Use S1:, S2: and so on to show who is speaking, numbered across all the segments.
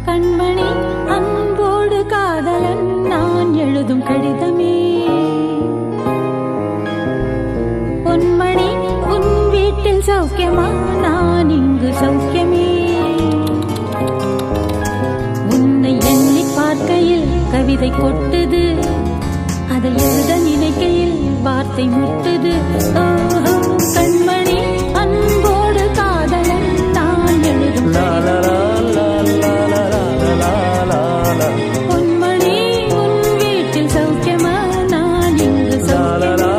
S1: கண்மணி அன்போடு காதலன் நான் எழுதும் கடிதமே. பொன்மணி உன் வீட்டில் சௌக்கியமா, நான் இங்கு சௌக்கியமே. உன்னை எண்ணி பார்க்கையில் கவிதை கொட்டுது, அதை எழுத நினைக்கையில் வார்த்தை முட்டுது. ஓஹோ கண்மணி அன்போடு காதலன் நான் எழுதும் பொன்மணி உன் வீட்டில் சௌக்கியமா, நான் இங்கு சௌக்கியமா.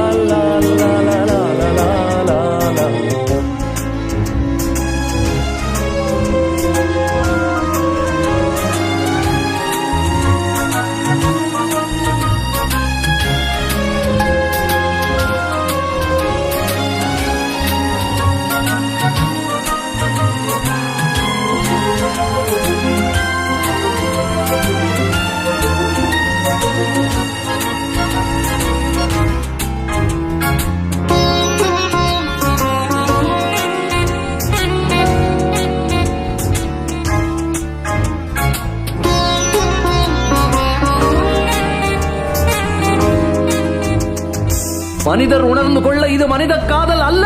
S2: மனிதர் உணர்ந்து கொள்ள இது மனித காதல் அல்ல,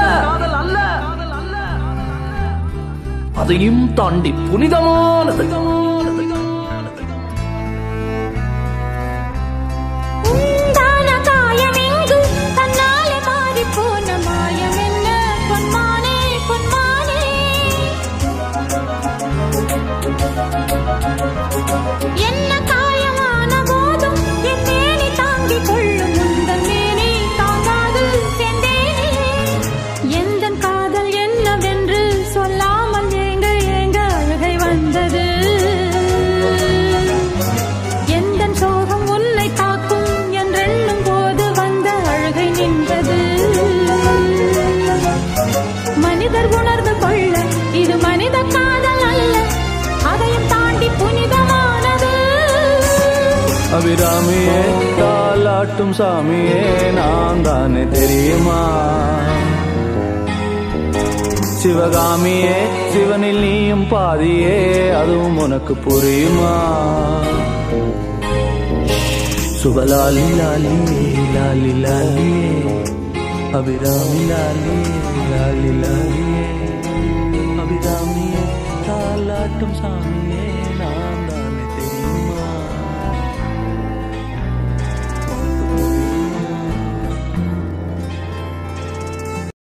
S2: அதையும் தாண்டி புனிதமானது. மனிதர் உணர்ந்து கொள்ள இது மனித காதல் அல்ல, அதையும் தாண்டி புனிதமானது.
S3: அபிராமியே தாலாட்டும் சாமியே நான் தானே தெரியுமா, சிவகாமியே சிவனில் நீயும் பாதியே அதுவும் உனக்கு புரியுமா. சுபலாலி லாலி லாலி லாலியே அபிராமி லாலி லாலி லாலியே அபிராமியே தாலாட்டும் சாமி.